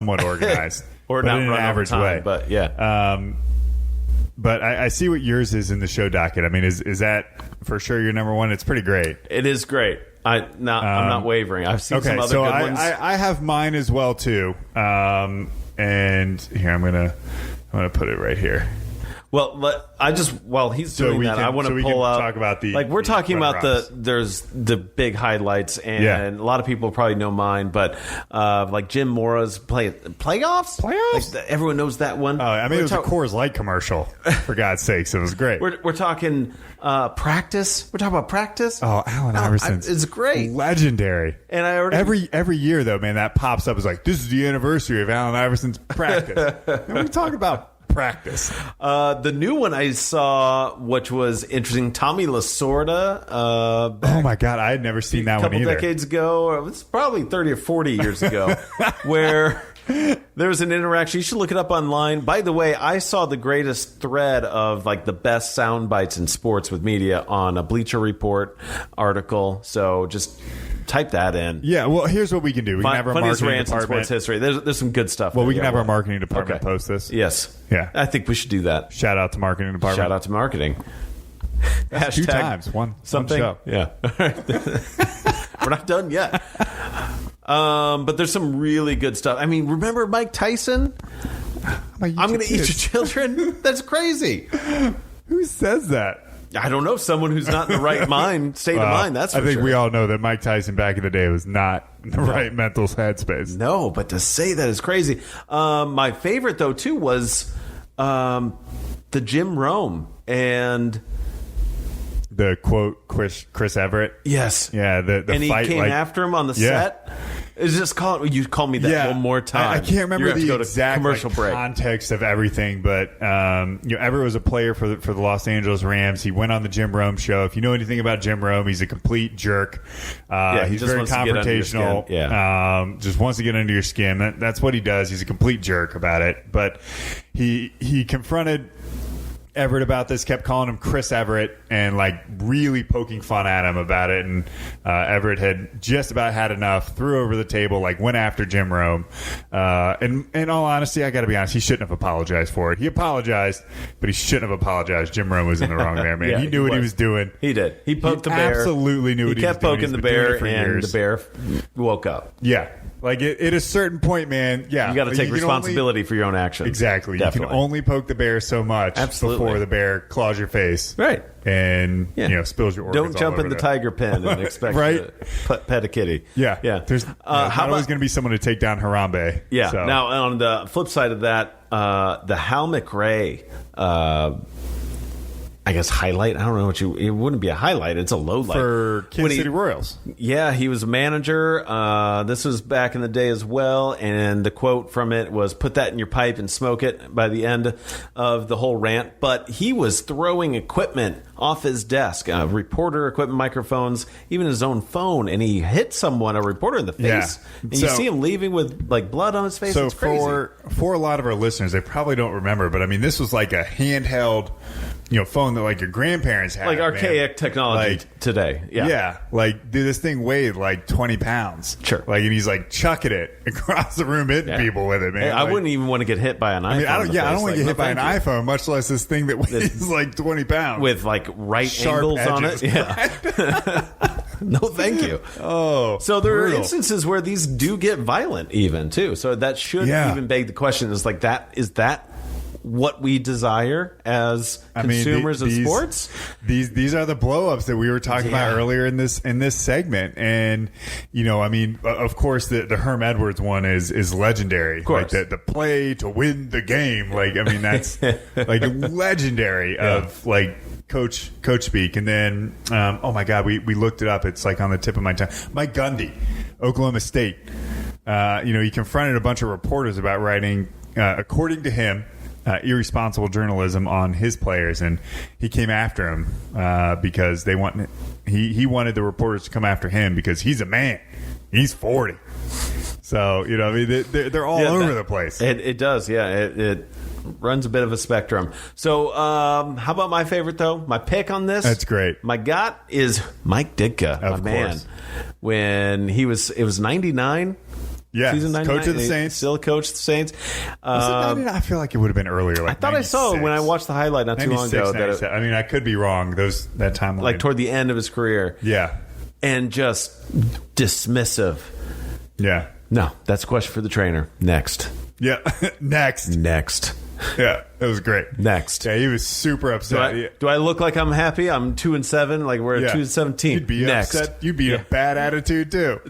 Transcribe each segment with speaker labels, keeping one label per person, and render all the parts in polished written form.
Speaker 1: somewhat organized.
Speaker 2: Or
Speaker 1: but
Speaker 2: not
Speaker 1: in an
Speaker 2: run
Speaker 1: average
Speaker 2: over time,
Speaker 1: way.
Speaker 2: but yeah.
Speaker 1: But I see what yours is in the show docket. I mean, is that for sure your number one? It's pretty great.
Speaker 2: It is great. I'm not wavering. I've seen some other good ones.
Speaker 1: I have mine as well too. And here I'm gonna put it right here.
Speaker 2: Well, while he's doing that, I want to pull out.
Speaker 1: Talk about the
Speaker 2: we're talking about there's the big highlights, and a lot of people probably know mine, but like Jim Mora's playoffs. Like, everyone knows that one.
Speaker 1: I mean, it was a Coors Light commercial. For God's sakes, it was great.
Speaker 2: We're talking practice. We're talking about practice.
Speaker 1: Oh, Allen Iverson,
Speaker 2: it's great,
Speaker 1: legendary.
Speaker 2: And I already
Speaker 1: every year though, man, that pops up as like, this is the anniversary of Allen Iverson's practice. And we talk about practice.
Speaker 2: The new one I saw, which was interesting, Tommy Lasorda.
Speaker 1: Oh my God, I had never seen that one either.
Speaker 2: A couple decades ago, it was probably 30 or 40 years ago, where there was an interaction. You should look it up online. By the way, I saw the greatest thread of like the best sound bites in sports with media on a Bleacher Report article. So just type that in.
Speaker 1: Yeah, well, here's what we can do. We can have our
Speaker 2: funniest
Speaker 1: marketing
Speaker 2: rants in
Speaker 1: department.
Speaker 2: sports history. There's some good stuff.
Speaker 1: Well, we can have our marketing department post this.
Speaker 2: Yes.
Speaker 1: Yeah.
Speaker 2: I think we should do that.
Speaker 1: Shout out to marketing department.
Speaker 2: Shout out to marketing.
Speaker 1: That's two times. One show.
Speaker 2: Yeah. We're not done yet. But there's some really good stuff. I mean, remember Mike Tyson? I'm going to eat your children? That's crazy.
Speaker 1: Who says that?
Speaker 2: I don't know. Someone who's not in the right state of mind, that's for sure.
Speaker 1: I think we all know that Mike Tyson back in the day was not in the right mental headspace.
Speaker 2: No, but to say that is crazy. My favorite, though, too, was the Jim Rome and...
Speaker 1: The quote, Chris Everett.
Speaker 2: Yes.
Speaker 1: Yeah, the
Speaker 2: and
Speaker 1: fight.
Speaker 2: He came after him on the set. It's just you call me that one more time.
Speaker 1: I can't remember the exact
Speaker 2: commercial break.
Speaker 1: context of everything, but Everett was a player for the Los Angeles Rams. He went on the Jim Rome show. If you know anything about Jim Rome, he's a complete jerk. He's very confrontational. Just wants to get under your skin. That's what he does. He's a complete jerk about it. But he confronted Everett about this, kept calling him Chris Everett and like really poking fun at him about it, and Everett had just about had enough, threw over the table, like went after Jim Rome, and in all honesty, I gotta be honest, he shouldn't have apologized for it. He apologized, but he shouldn't have apologized. Jim Rome was in the wrong there, man. He knew what he was doing.
Speaker 2: He did. He poked the bear.
Speaker 1: Absolutely knew what he was doing.
Speaker 2: He kept poking the bear, and the bear woke up.
Speaker 1: Yeah. Like at a certain point, man, you
Speaker 2: got to take responsibility for your own actions.
Speaker 1: Exactly.
Speaker 2: Definitely.
Speaker 1: You can only poke the bear so much before the bear claws your face,
Speaker 2: right?
Speaker 1: And spills your organs.
Speaker 2: Don't jump in the tiger pen and expect to pet a kitty.
Speaker 1: Yeah. There's not always going to be someone to take down Harambe.
Speaker 2: Yeah.
Speaker 1: So.
Speaker 2: Now on the flip side of that, the Hal McRae. I guess highlight. I don't know it wouldn't be a highlight. It's a low light
Speaker 1: for Kansas City Royals.
Speaker 2: Yeah, he was a manager. This was back in the day as well. And the quote from it was, "Put that in your pipe and smoke it." By the end of the whole rant, but he was throwing equipment off his desk, reporter equipment, microphones, even his own phone, and he hit a reporter in the face.
Speaker 1: Yeah.
Speaker 2: And you see him leaving with like blood on his face.
Speaker 1: So
Speaker 2: it's crazy.
Speaker 1: for a lot of our listeners, they probably don't remember, but I mean, this was like a handheld, phone that like your grandparents had,
Speaker 2: like archaic technology today. Yeah,
Speaker 1: like dude, this thing weighed like 20 pounds.
Speaker 2: Sure,
Speaker 1: like, and he's like chucking it across the room, hitting people with it, man.
Speaker 2: Hey, I wouldn't even want to get hit by an iPhone.
Speaker 1: I don't want to get hit by an iPhone, much less this thing that weighs like 20 pounds
Speaker 2: with like
Speaker 1: sharp
Speaker 2: angles
Speaker 1: edges
Speaker 2: on it. Yeah. No, thank you.
Speaker 1: Oh,
Speaker 2: so there are instances where these do get violent, even too. So that should even beg the question: is that what we desire as consumers of sports?
Speaker 1: These are the blow-ups that we were talking about earlier in this segment. And of course the Herm Edwards one is legendary. Of course. Like the play to win the game. Like, that's like legendary of like coach speak. And then oh my God, we looked it up. It's like on the tip of my tongue. Mike Gundy, Oklahoma State. He confronted a bunch of reporters about writing, according to him, irresponsible journalism on his players, and he came after him because he wanted the reporters to come after him because he's a man. He's 40. So they're all over the place.
Speaker 2: It does, it runs a bit of a spectrum. So how about my favorite though? My pick on this.
Speaker 1: That's great.
Speaker 2: My gut is Mike Ditka, my man. When it was 99.
Speaker 1: Yeah,
Speaker 2: season 99.
Speaker 1: coach of the Saints.
Speaker 2: Still coach of the Saints.
Speaker 1: I feel like it would have been earlier. Like
Speaker 2: I thought
Speaker 1: 96.
Speaker 2: I saw it when I watched the highlight not too long ago. That
Speaker 1: I mean, I could be wrong. That timeline,
Speaker 2: like toward the end of his career.
Speaker 1: Yeah,
Speaker 2: and just dismissive.
Speaker 1: Yeah.
Speaker 2: No, that's a question for the trainer. Next.
Speaker 1: Yeah. Next. Yeah, it was great.
Speaker 2: Next.
Speaker 1: Yeah, he was super upset.
Speaker 2: Do I look like I'm happy? I'm 2-7. Like we're at 2-17.
Speaker 1: You'd be upset. You'd be in a bad attitude too.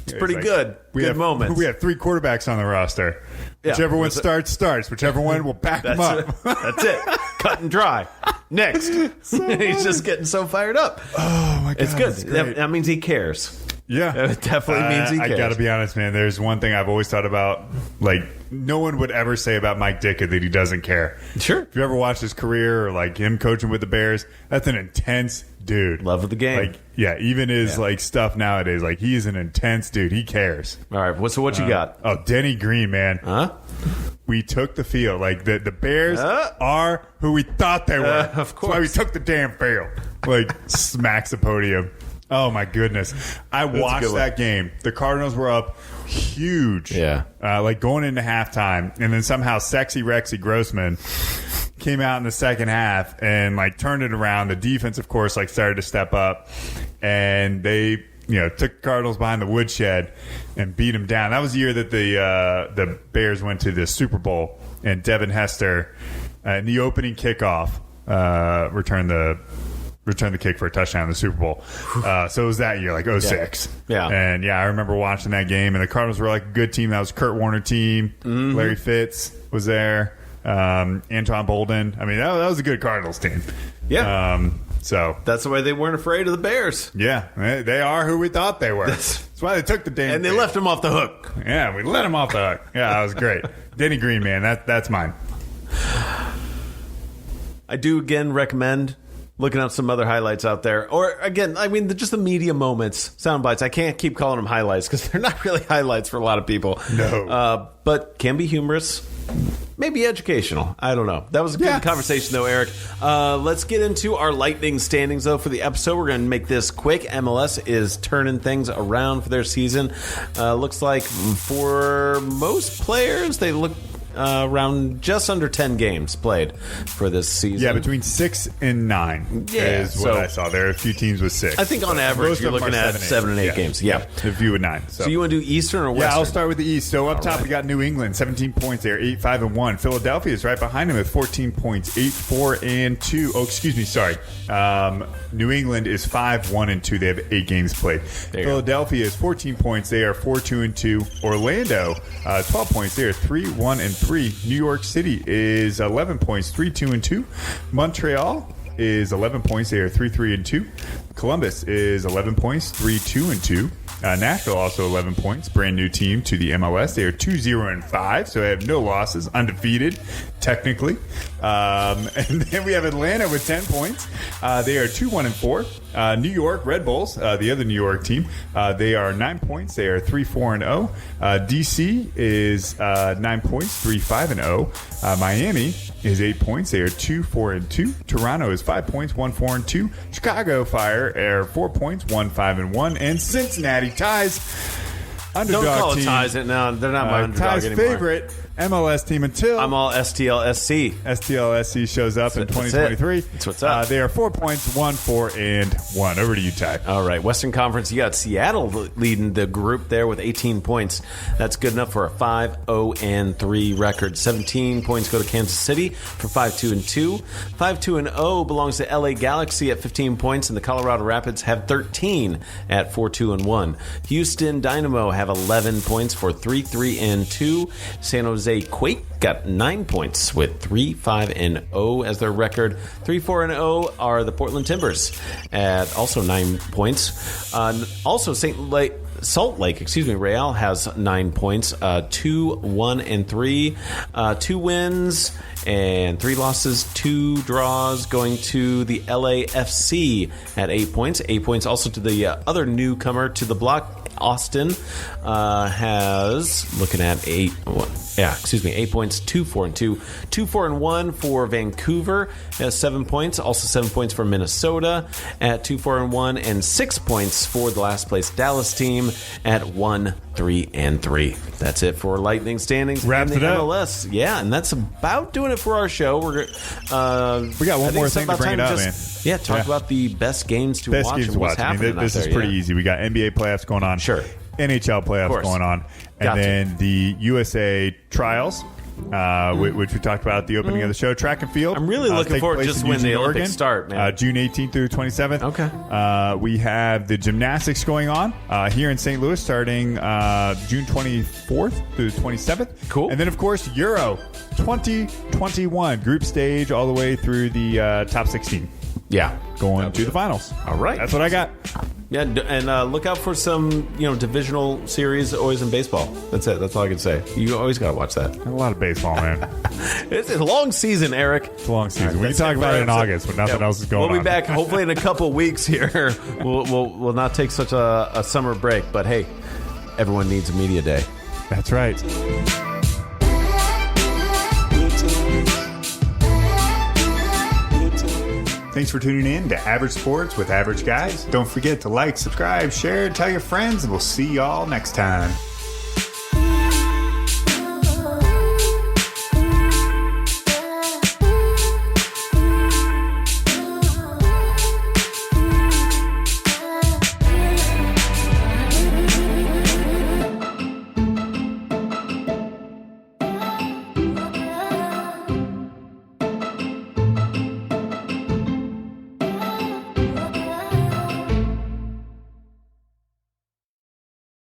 Speaker 2: It's pretty good. Good moments.
Speaker 1: We have 3 quarterbacks on the roster. Whichever one starts. Whichever one will back them up.
Speaker 2: That's it. Cut and dry. Next. He's just getting so fired up.
Speaker 1: Oh my god,
Speaker 2: it's good. That means he cares.
Speaker 1: Yeah,
Speaker 2: it definitely means he cares.
Speaker 1: I gotta be honest, man. There's one thing I've always thought about. Like, no one would ever say about Mike Ditka that he doesn't care.
Speaker 2: Sure.
Speaker 1: If you ever watched his career or like him coaching with the Bears, that's an intense dude.
Speaker 2: Love of the game.
Speaker 1: Like, yeah, even his like stuff nowadays, like he is an intense dude. He cares.
Speaker 2: All right, what you got?
Speaker 1: Oh, Denny Green, man.
Speaker 2: Huh?
Speaker 1: We took the field. Like the Bears are who we thought they were.
Speaker 2: Of course.
Speaker 1: That's why we took the damn field. Like smacks the podium. Oh my goodness! I watched that game. The Cardinals were up huge.
Speaker 2: Yeah.
Speaker 1: Like going into halftime, and then somehow sexy Rexy Grossman came out in the second half and like turned it around. The defense, of course, like started to step up, and they took the Cardinals behind the woodshed and beat them down. That was the year that the Bears went to the Super Bowl, and Devin Hester in the opening kickoff returned the kick for a touchdown in the Super Bowl. So it was that year, like 06.
Speaker 2: Yeah.
Speaker 1: And I remember watching that game, and the Cardinals were like a good team. That was Kurt Warner team. Mm-hmm. Larry Fitz was there. Anton Bolden. I mean, that was a good Cardinals team.
Speaker 2: Yeah.
Speaker 1: So
Speaker 2: that's the way they weren't afraid of the Bears.
Speaker 1: Yeah. They are who we thought they were. That's why they took the damn
Speaker 2: And they left him off the hook.
Speaker 1: Yeah, we let him off the hook. Yeah, that was great. Denny Green, man. That's mine.
Speaker 2: I do, again, recommend looking up some other highlights out there. Or, again, I mean, just the media moments, sound bites. I can't keep calling them highlights because they're not really highlights for a lot of people.
Speaker 1: No.
Speaker 2: But can be humorous. Maybe educational. I don't know. That was a good conversation, though, Eric. Let's get into our lightning standings, though, for the episode. We're going to make this quick. MLS is turning things around for their season. Looks like for most players, they look around just under 10 games played for this season.
Speaker 1: Yeah, between 6 and 9 is what I saw. There are a few teams with 6.
Speaker 2: I think on average you're looking at 7 and 8 games. Yeah.
Speaker 1: A few with 9. So
Speaker 2: you want to do Eastern or Western?
Speaker 1: Yeah, I'll start with the East. So up top we got New England, 17 points. They're 8-5-1. Philadelphia is right behind them with 14 points, 8-4-2. Oh, excuse me, sorry. New England is 5-1-2. They have 8 games played. Philadelphia is 14 points. They are 4-2-2. Orlando, 12 points. They are 3-1-3. New York City is 11 points, 3-2-2. Montreal is 11 points. They are 3-3-2. Columbus is 11 points, 3-2-2. Nashville also 11 points, brand new team to the MLS. They are 2-0-5, so they have no losses, undefeated technically. And then we have Atlanta with 10 points. They are 2-1-4. New York Red Bulls, the other New York team, they are 9 points. They are 3-4-0. DC is 9 points, 3-5-0. Miami is 8 points. They are 2-4-2. Toronto is 5 points, 1-4-2. Chicago Fire are 4 points, 1-5-1. And Cincinnati ties. Underdog
Speaker 2: Don't call
Speaker 1: team.
Speaker 2: it ties. No, they're not my underdog
Speaker 1: Ty's
Speaker 2: anymore.
Speaker 1: favorite MLS team until
Speaker 2: I'm all STLSC.
Speaker 1: STLSC shows up in 2023.
Speaker 2: That's what's up.
Speaker 1: They are 4 points, 1-4-1. Over to you, Ty.
Speaker 2: All right, Western Conference, you got Seattle leading the group there with 18 points. That's good enough for a 5-0-3 record. 17 points go to Kansas City for 5-2-2. 5-2-0 belongs to LA Galaxy at 15 points, and the Colorado Rapids have 13 at 4-2-1. Houston Dynamo have 11 points for 3-3-2. San Jose Quake got 9 points with 3-5-0 as their record. 3-4-0 are the Portland Timbers at also 9 points. Also, Salt Lake, Real has 9 points. 2-1-3, 2 wins and 3 losses, 2 draws, going to the LAFC at 8 points. 8 points also to the other newcomer to the block, Austin has, looking at 8 points, 2-4-2. 2-4-1 for Vancouver has 7 points. Also 7 points for Minnesota at 2-4-1, and 6 points for the last place Dallas team at 1-3-3. That's it for Lightning standings.
Speaker 1: Wraps it up.
Speaker 2: MLS. Yeah, and that's about doing it for our show. We
Speaker 1: got one more thing to bring it up, man.
Speaker 2: Yeah, talk about the best games to watch and what's happening.
Speaker 1: This is pretty easy. We got NBA playoffs going on.
Speaker 2: Sure.
Speaker 1: NHL playoffs going on. And then the USA trials, which we talked about at the opening of the show. Track and field.
Speaker 2: I'm really looking forward to just when the Olympics start, man.
Speaker 1: June 18th through 27th.
Speaker 2: Okay.
Speaker 1: We have the gymnastics going on here in St. Louis starting June 24th through the 27th.
Speaker 2: Cool.
Speaker 1: And then, of course, Euro 2021 group stage all the way through the top 16.
Speaker 2: Yeah.
Speaker 1: Going to the finals.
Speaker 2: All right.
Speaker 1: That's what I got.
Speaker 2: Yeah, and look out for some, divisional series always in baseball. That's it. That's all I can say. You always got to watch that.
Speaker 1: A lot of baseball, man.
Speaker 2: It's a long season, Eric.
Speaker 1: It's a long season. We can talk about it in August when nothing else is going on.
Speaker 2: We'll be back hopefully in a couple weeks here. We'll not take such a summer break, but hey, everyone needs a media day.
Speaker 1: That's right. Thanks for tuning in to Average Sports with Average Guys. Don't forget to like, subscribe, share, tell your friends, and we'll see y'all next time.